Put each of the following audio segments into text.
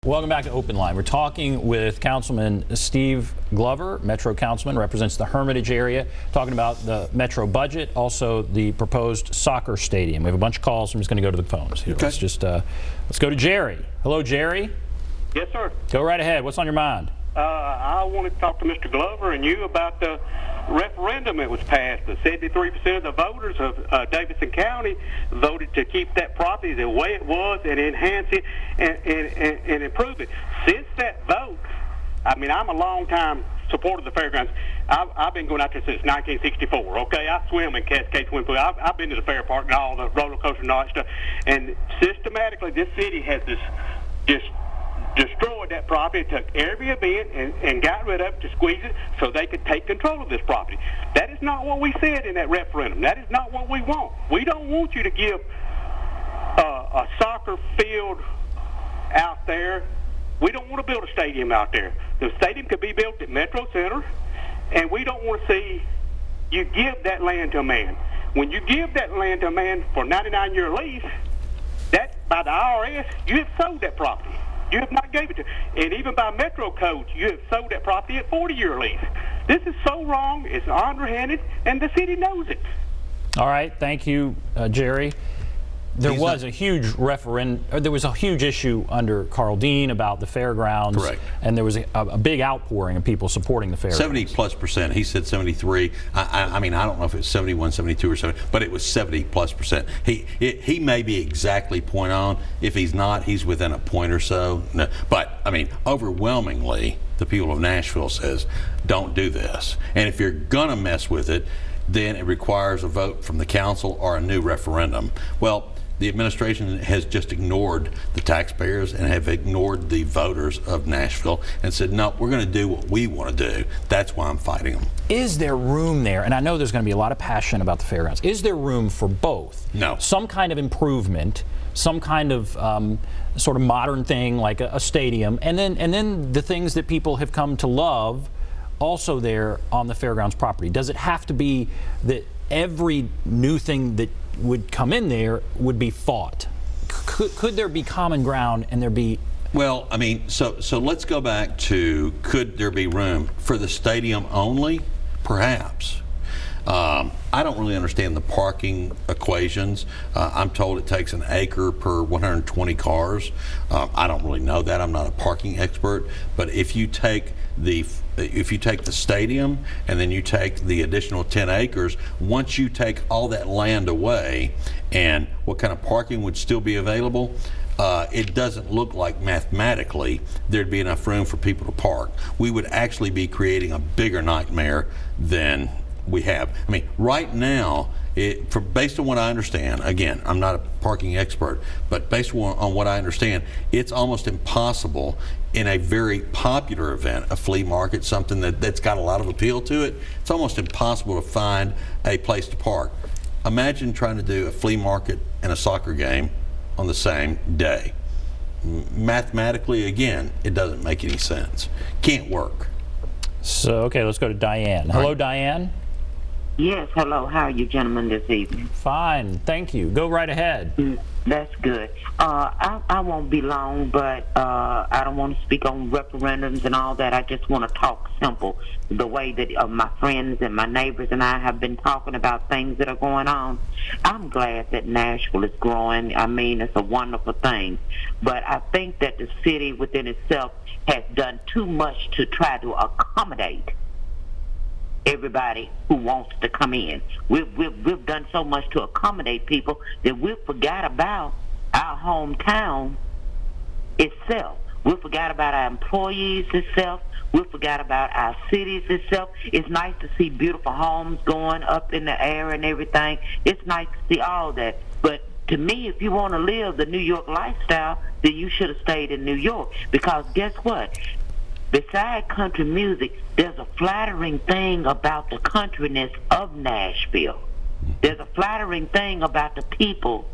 Welcome back to Open Line. We're talking with Councilman Steve Glover, Metro Councilman, represents the Hermitage area, talking about the Metro budget, also the proposed soccer stadium. We have a bunch of calls. I'm just going to go to the phones here. Okay. Let's go to Jerry. Hello, Jerry. Yes, sir. Go right ahead. What's on your mind? I want to talk to Mr. Glover and you about the referendum that was passed. The 73% of the voters of Davidson County voted to keep that property the way it was and enhance it and improve it. Since that vote, I mean, I'm a long-time supporter of the fairgrounds. I've been going out there since 1964, okay? I swim in Cascade Swimming Pool. I've been to the fair park and all the roller coaster and all that stuff. And systematically, this city has just destroyed that property, took every event and got rid of it to squeeze it so they could take control of this property. That is not what we said in that referendum. That is not what we want. We don't want you to give a soccer field out there. We don't want to build a stadium out there. The stadium could be built at Metro Center, and we don't want to see you give that land to a man. When you give that land to a man for a 99-year lease, that by the IRS, you have sold that property. You have not gave it to, and even by Metro Code, you have sold that property at 40-year lease. This is so wrong, it's underhanded, and the city knows it. All right, thank you, Jerry. There was a huge there was a huge issue under Carl Dean about the fairgrounds. Correct. And there was a big outpouring of people supporting the fairgrounds. 70+%. He said 73. I mean, I don't know if it's 71, 72, or 70, but it was 70+%. He may be exactly point on. If he's not, he's within a point or so. No, but I mean, overwhelmingly, the people of Nashville says, don't do this. And if you're gonna mess with it, then it requires a vote from the council or a new referendum. Well, the administration has just ignored the taxpayers and have ignored the voters of Nashville and said, no, we're going to do what we want to do. That's why I'm fighting them. Is there room there, and I know there's going to be a lot of passion about the fairgrounds, is there room for both? No. Some kind of improvement, some kind of sort of modern thing like a stadium, and then the things that people have come to love also there on the fairgrounds property? Does it have to be that every new thing that would come in there would be fought? Could there be common ground and there be... Well, I mean, so let's go back to, could there be room for the stadium only? Perhaps. I don't really understand the parking equations. I'm told it takes an acre per 120 cars. I don't really know that. I'm not a parking expert. But if you take the stadium and then you take the additional 10 acres, once you take all that land away, and what kind of parking would still be available, it doesn't look like mathematically there'd be enough room for people to park. We would actually be creating a bigger nightmare than we have. I mean, right now, based on what I understand, again, I'm not a parking expert, but based on what I understand, it's almost impossible in a very popular event, a flea market, something that's got a lot of appeal to it, it's almost impossible to find a place to park. Imagine trying to do a flea market and a soccer game on the same day. Mathematically, again, it doesn't make any sense. Can't work. So, okay, let's go to Diane. Hello, Diane. Yes, hello. How are you gentlemen this evening? Fine, thank you. Go right ahead. That's good. I won't be long, but I don't want to speak on referendums and all that. I just want to talk simple. The way that my friends and my neighbors and I have been talking about things that are going on. I'm glad that Nashville is growing. I mean, it's a wonderful thing. But I think that the city within itself has done too much to try to accommodate everybody who wants to come in. We've done so much to accommodate people that we forgot about our hometown itself. We forgot about our employees itself. We forgot about our cities itself. It's nice to see beautiful homes going up in the air and everything. It's nice to see all that. But to me, if you want to live the New York lifestyle, then you should have stayed in New York. Because guess what? Beside country music, there's a flattering thing about the countryness of Nashville. There's a flattering thing about the people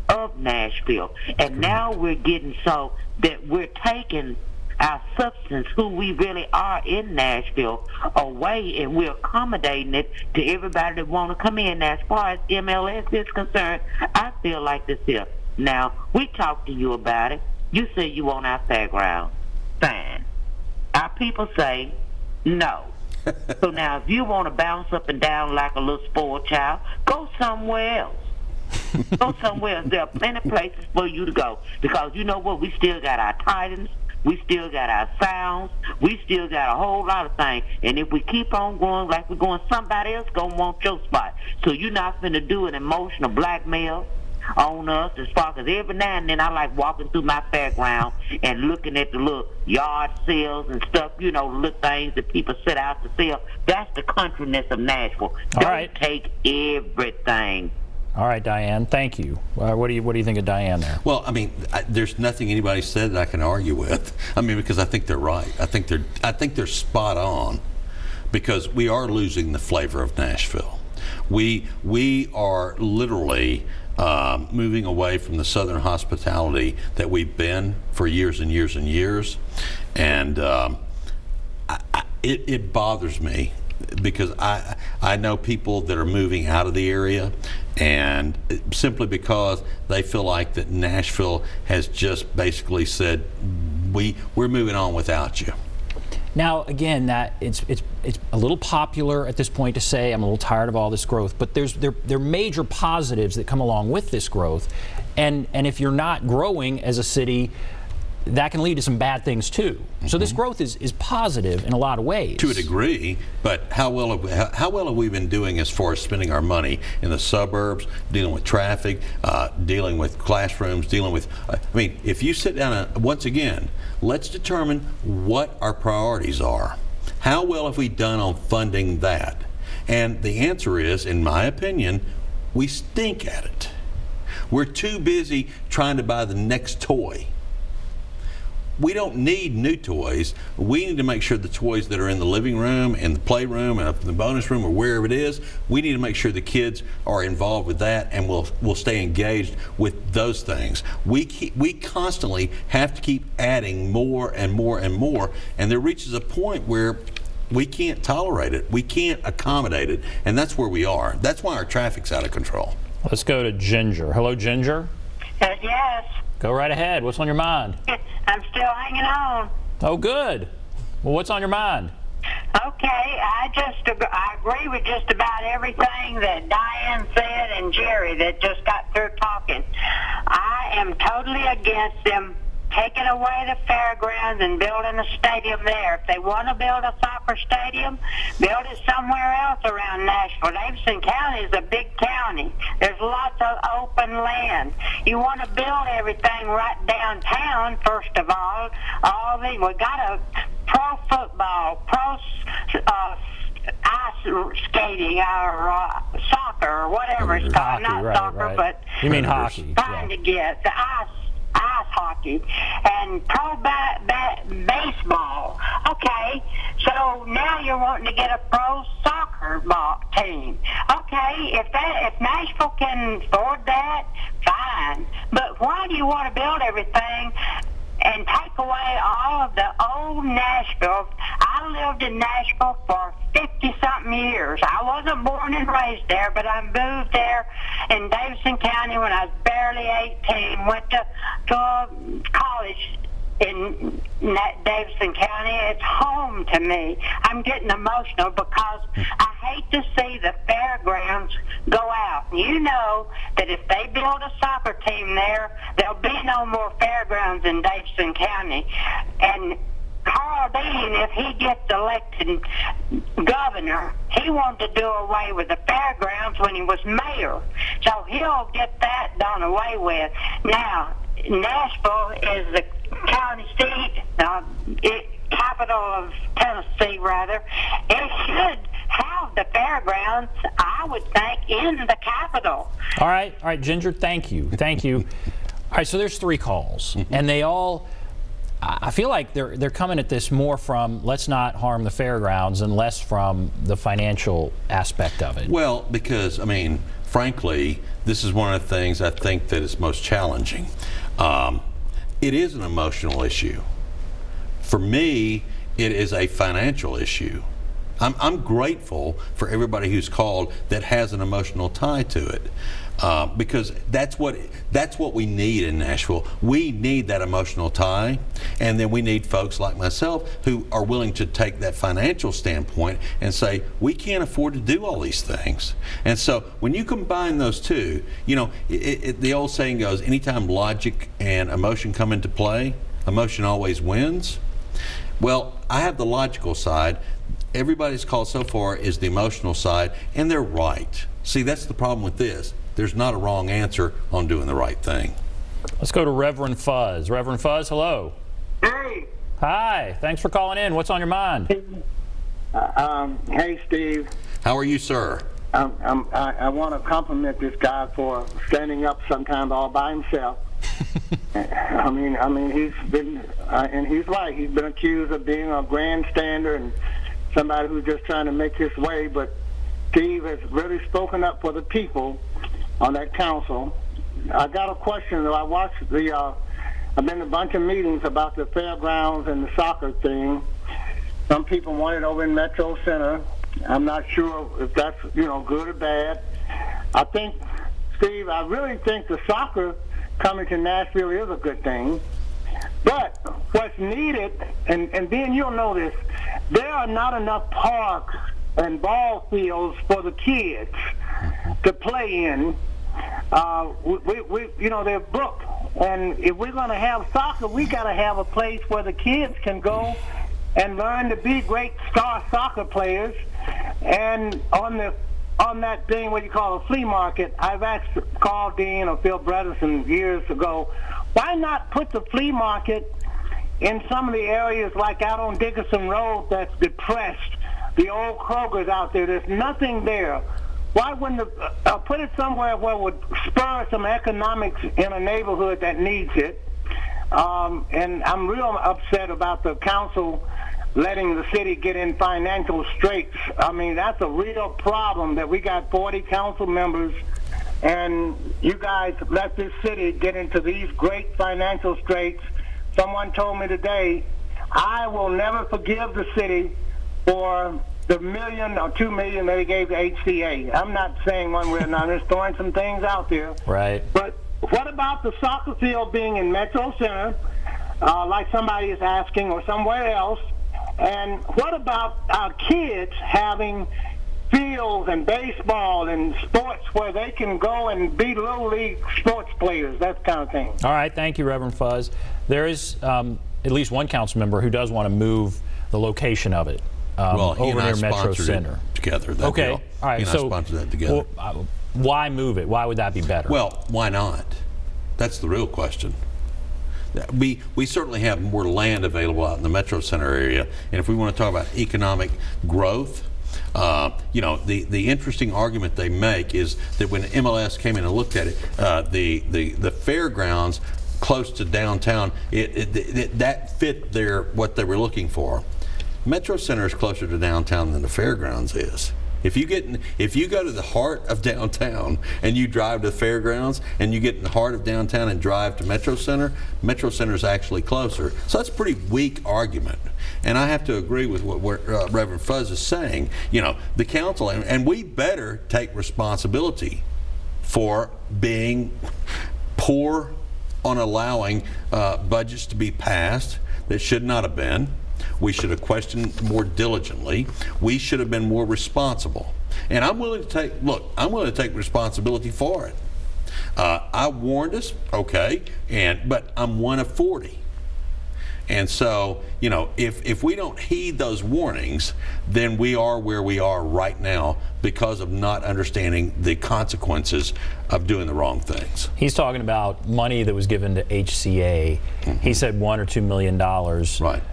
of Nashville. And now we're getting so that we're taking our substance, who we really are in Nashville, away, and we're accommodating it to everybody that want to come in. Now, as far as MLS is concerned, I feel like this here. Now, we talked to you about it. You say you want our fairground. Fine. Our people say no. So now if you want to bounce up and down like a little spoiled child, go somewhere else. Go somewhere else. There are plenty of places for you to go. Because you know what? We still got our titans. We still got our sounds. We still got a whole lot of things. And if we keep on going like we're going, somebody else going to want your spot. So you're not finna do an emotional blackmail on us as far as every now and then I like walking through my fairground and looking at the little yard sales and stuff, you know, the little things that people set out to sell. That's the countryness of Nashville. Don't take everything. All right, Diane, thank you. What do you think of Diane there? Well, I mean, there's nothing anybody said that I can argue with. I mean, because I think they're right. I think they're spot on, because we are losing the flavor of Nashville. We are literally moving away from the Southern hospitality that we've been for years and years and years, and it bothers me, because I know people that are moving out of the area, and simply because they feel like that Nashville has just basically said, we're moving on without you. Now, again, that it's a little popular at this point to say I'm a little tired of all this growth, but there are major positives that come along with this growth, and if you're not growing as a city, that can lead to some bad things too. So this growth is positive in a lot of ways. To a degree, but how well have we been doing as far as spending our money in the suburbs, dealing with traffic, dealing with classrooms, dealing with, I mean, if you sit down and, once again, let's determine what our priorities are. How well have we done on funding that? And the answer is, in my opinion, we stink at it. We're too busy trying to buy the next toy. We don't need new toys. We need to make sure the toys that are in the living room and the playroom and the bonus room or wherever it is, we need to make sure the kids are involved with that, and we'll stay engaged with those things. We constantly have to keep adding more and more and more, and there reaches a point where we can't tolerate it. We can't accommodate it, and that's where we are. That's why our traffic's out of control. Let's go to Ginger. Hello, Ginger. Yes. Go right ahead. What's on your mind? I'm still hanging on. Oh, good. Well, what's on your mind? Okay, I agree with just about everything that Diane said and Jerry that just got through talking. I am totally against them taking away the fairgrounds and building a stadium there. If they want to build a soccer stadium, build it somewhere else around Nashville. Davidson County is a big county. There's lots of open land. You want to build everything right downtown, first of all. We got a pro football, pro ice skating, or soccer, or whatever it's called. Not right, soccer, right. but you mean hockey? Trying to get the ice hockey and pro baseball. Okay, so now you're wanting to get a pro soccer team. Okay, if Nashville can afford that, fine. But why do you want to build everything and take away all of the old Nashville? I lived in Nashville for 50-something years. I wasn't born and raised there, but I moved there in Davidson County when I was barely 18. Went to college in Davidson County. It's home to me. I'm getting emotional because I hate to see the fairgrounds go out. You know that if they build a soccer team there, there'll be no more fairgrounds in Davidson County. And Carl Dean, if he gets elected governor, he wanted to do away with the fairgrounds when he was mayor. So he'll get that done away with. Now, Nashville is the county seat, capital of Tennessee, rather. It should have the fairgrounds, I would think, in the capital. All right, Ginger, thank you. All right, so there's 3 calls, and they all, I feel like they're coming at this more from let's not harm the fairgrounds and less from the financial aspect of it. Well, because, I mean, frankly, this is one of the things I think that is most challenging. It is an emotional issue. For me, it is a financial issue. I'm grateful for everybody who's called that has an emotional tie to it. Because that's what we need in Nashville. We need that emotional tie, and then we need folks like myself who are willing to take that financial standpoint and say, we can't afford to do all these things. And so when you combine those two, you know, the old saying goes, anytime logic and emotion come into play, emotion always wins. Well, I have the logical side. Everybody's called so far is the emotional side, and they're right. See, that's the problem with this. There's not a wrong answer on doing the right thing. Let's go to Reverend Fuzz. Reverend Fuzz, hello. Hey. Hi, thanks for calling in. What's on your mind? Hey, Steve. How are you, sir? I want to compliment this guy for standing up sometimes all by himself. I mean, he's been, and he's right. He's been accused of being a grandstander and somebody who's just trying to make his way. But Steve has really spoken up for the people on that council. I got a question. I watched I've been to a bunch of meetings about the fairgrounds and the soccer thing. Some people want it over in Metro Center. I'm not sure if that's, you know, good or bad. I think, Steve, I really think the soccer coming to Nashville is a good thing. But what's needed, and Ben, you'll know this, there are not enough parks and ball fields for the kids to play in. You know, they're booked. And if we're going to have soccer, we got to have a place where the kids can go and learn to be great star soccer players. And on that thing, what you call a flea market, I've asked Carl Dean or Phil Bredesen years ago, why not put the flea market in some of the areas like out on Dickerson Road that's depressed, the old Kroger's out there, there's nothing there. Why wouldn't put it somewhere where it would spur some economics in a neighborhood that needs it? And I'm real upset about the council letting the city get in financial straits. I mean, that's a real problem that we got 40 council members and you guys let this city get into these great financial straits. Someone told me today, I will never forgive the city for the $1 million or $2 million that he gave to HCA. I'm not saying one way or another, just throwing some things out there. Right. But what about the soccer field being in Metro Center, like somebody is asking, or somewhere else? And what about our kids having fields and baseball and sports where they can go and be little league sports players, that kind of thing? All right, thank you, Reverend Fuzz. There is at least one council member who does want to move the location of it over near Metro Center. Together. Okay, deal. all right. He and I sponsored that together. Well, why move it? Why would that be better? Well, why not? That's the real question. We certainly have more land available out in the Metro Center area, and if we want to talk about economic growth, you know, the interesting argument they make is that when MLS came in and looked at it, the fairgrounds close to downtown, that fit what they were looking for. Metro Center is closer to downtown than the fairgrounds is. If you go to the heart of downtown and you drive to the fairgrounds and you get in the heart of downtown and drive to Metro Center is actually closer. So that's a pretty weak argument. And I have to agree with what Reverend Fuzz is saying. You know, the council, and we better take responsibility for being poor on allowing budgets to be passed that should not have been. We should have questioned more diligently. We should have been more responsible. And I'm willing to take responsibility for it. I warned us, okay, but I'm one of 40. And so, you know, if we don't heed those warnings, then we are where we are right now because of not understanding the consequences of doing the wrong things. He's talking about money that was given to HCA. Mm-hmm. He said $1 or $2 million. Right.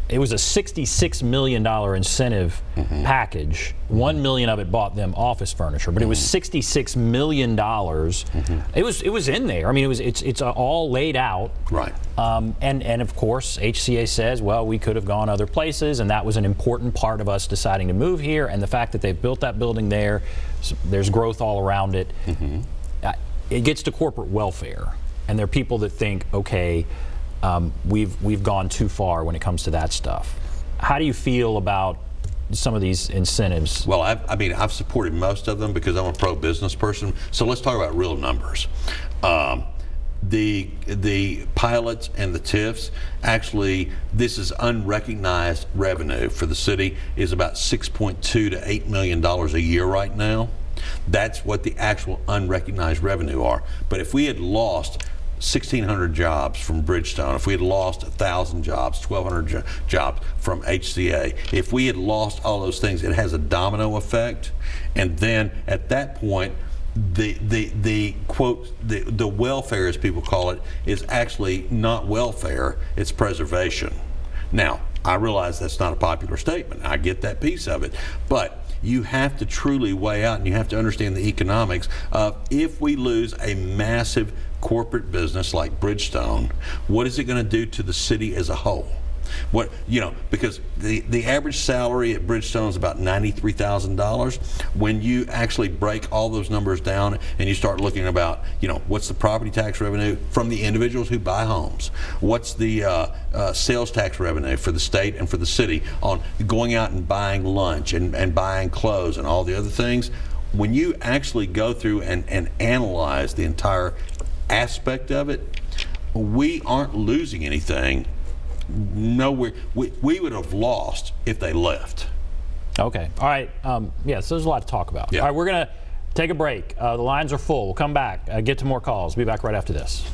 It was a $66 million incentive package. $1 million of it bought them office furniture, but it was $66 million. It was in there. I mean, it's all laid out. Right. And of course, HCA says, well, we could have gone other places, and that was an important part of us deciding to move here. And the fact that they've built that building there, there's growth all around it. It gets to corporate welfare, and there are people that think, okay, we've gone too far when it comes to that stuff. How do you feel about some of these incentives? Well, I mean, I've supported most of them because I'm a pro-business person. So let's talk about real numbers. The pilots and the TIFs, actually, this is unrecognized revenue for the city, is about $6.2 to $8 million a year right now. That's what the actual unrecognized revenue are. But if we had lost 1,600 jobs from Bridgestone, if we had lost 1,000 jobs, 1,200 jobs from HCA, if we had lost all those things, it has a domino effect. And then at that point, the quote, the welfare, as people call it, is actually not welfare, it's preservation. Now, I realize that's not a popular statement. I get that piece of it. But you have to truly weigh out, and you have to understand the economics of, if we lose a massive corporate business like Bridgestone, what is it going to do to the city as a whole? What, you know, because the average salary at Bridgestone is about $93,000. When you actually break all those numbers down and you start looking about, you know, what's the property tax revenue from the individuals who buy homes? What's the sales tax revenue for the state and for the city on going out and buying lunch and buying clothes and all the other things? When you actually go through and analyze the entire aspect of it, we aren't losing anything. Nowhere. We would have lost if they left. Okay. All right. Yes, there's a lot to talk about. Yeah. All right, we're going to take a break. The lines are full. We'll come back, get to more calls. Be back right after this.